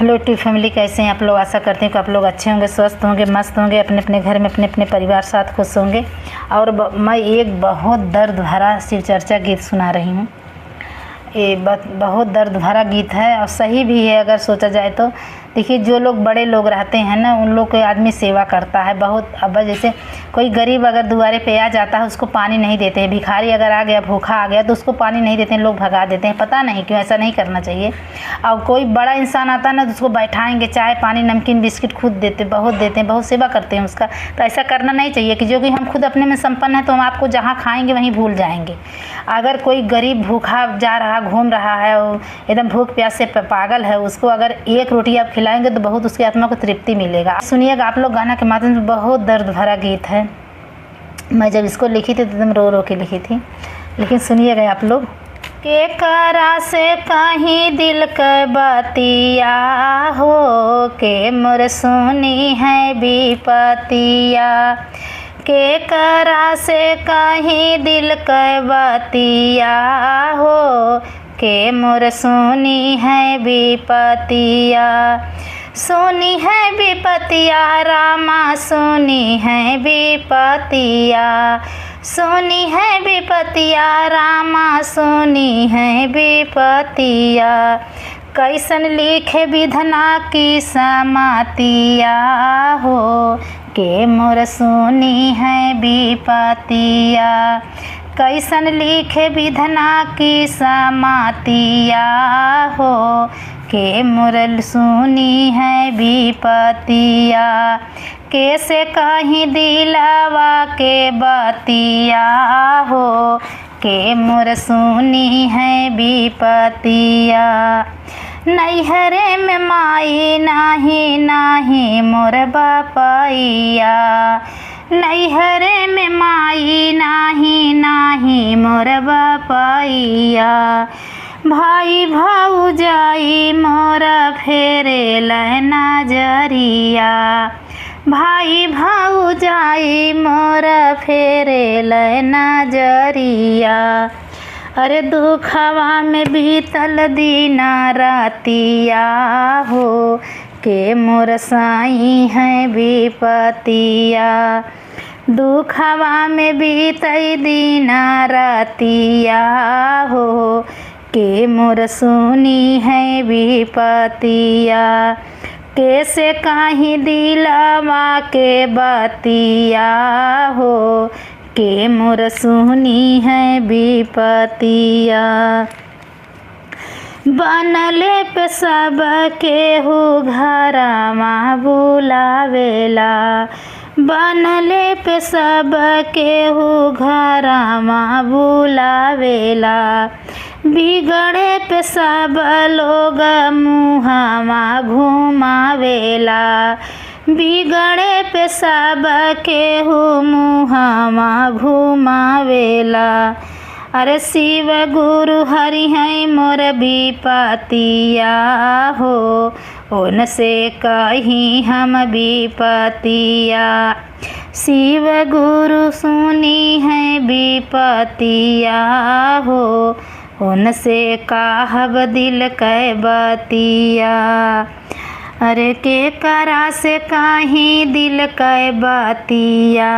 Hello two family, कैसे हैं आप लोग। आशा करते हैं कि आप लोग अच्छे होंगे, स्वस्थ होंगे, मस्त होंगे, अपने अपने घर में अपने अपने परिवार साथ खुश होंगे। और मैं एक बहुत दर्द भरा शिव चर्चा गीत सुना रही हूँ। ये बहुत दर्द भरा गीत है और सही भी है अगर सोचा जाए तो। देखिए, जो लोग बड़े लोग रहते हैं ना, उन लोग के आदमी सेवा करता है बहुत। अब जैसे कोई गरीब अगर दुआरे पे आ जाता है, उसको पानी नहीं देते हैं। भिखारी अगर आ गया, भूखा आ गया, तो उसको पानी नहीं देते हैं, लोग भगा देते हैं। पता नहीं क्यों, ऐसा नहीं करना चाहिए। और कोई बड़ा इंसान आता है ना, तो उसको बैठाएंगे, चाय पानी नमकीन बिस्किट खुद देते, बहुत देते हैं, बहुत सेवा करते हैं उसका। तो ऐसा करना नहीं चाहिए कि जो कि हम खुद अपने में संपन्न है, तो हम आपको जहाँ खाएंगे वहीं भूल जाएंगे। अगर कोई गरीब भूखा जा रहा, घूम रहा है, एकदम भूख प्यास से पागल है, उसको अगर एक रोटी आप खिलाएंगे तो बहुत उसकी आत्मा को तृप्ति मिलेगा। सुनिएगा आप लोग गाना के माध्यम से। बहुत दर्द भरा गीत है। मैं जब इसको लिखी थी तो एकदम रो रो के लिखी थी, लेकिन सुनिएगा आप लोग। के करा से कहीं दिल के बतिया हो, के मोर सुनी है विपतिया। के करा से कहीं दिल के बतिया हो, के मोर सुनी है विपतिया। सुनी है विपतिया रामा, सुनी है विपतिया। सुनी है विपतिया रामा, सुनी है विपतिया। कैसन लिखे विधना की समातिया हो, के मोर सुनी है विपतिया। कैसन लिखे विधना की समातिया हो, के मोर सुनी है विपतिया। कैसे कहीं दिलावा के बतिया हो, के मोर सुनी है विपतिया। नैहरे में माई नाही नाही मोर बापैया। नैहरे में माई नाही नाही मोर बापैया। भाई भौजाई मोर फेरे नजरिया। भाई भौजाई मोर फेरे नजरिया। अरे दुखवा में बीतल दीना रातिया हो, के मोर साई है विपतिया। दुखवा में बीतई दीना रातिया हो, के मोर सुनी है विपतिया। कैसे कहीं दिलावा के बतिया हो, के मोर सुनी है विपतिया। बनले पे सब केहू घरमा बुलावेला। बनले पे सब केहू घरमा बुलावेला। बिगड़े पे सब लोग मुहमा घुमावेला। बिगड़े पे सब केहू मुहमा घुमावेला। अरे शिव गुरु हरि है मोर विपतिया हो, उनसे कहीं हम विपतिया। शिव गुरु सुनी है विपतिया हो, उनसे कहब दिल के बतिया। अरे के करा से कहीं दिल के बतिया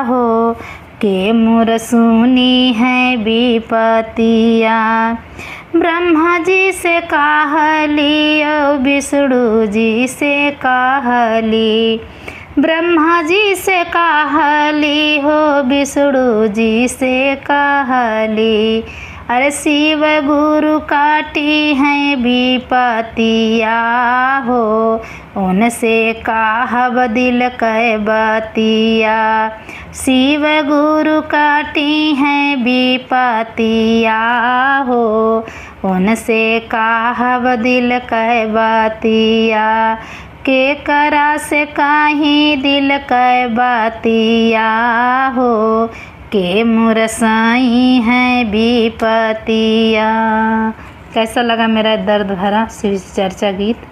हो, के मोर सुनी है विपतिया। ब्रह्मा जी से कहली और विष्णु जी से कहली। ब्रह्मा जी से कहली हो, विष्णु जी से कहली। अरे शिव गुरु काटी है विपतिया हो, उनसे कहब दिल के बतिया। शिव गुरु काटी है विपतिया हो, उनसे कहब दिल के बतिया। के करा से कहीं दिल के बतिया हो, के मोर साई है विपतिया। कैसा लगा मेरा दर्द भरा शिव चर्चा गीत।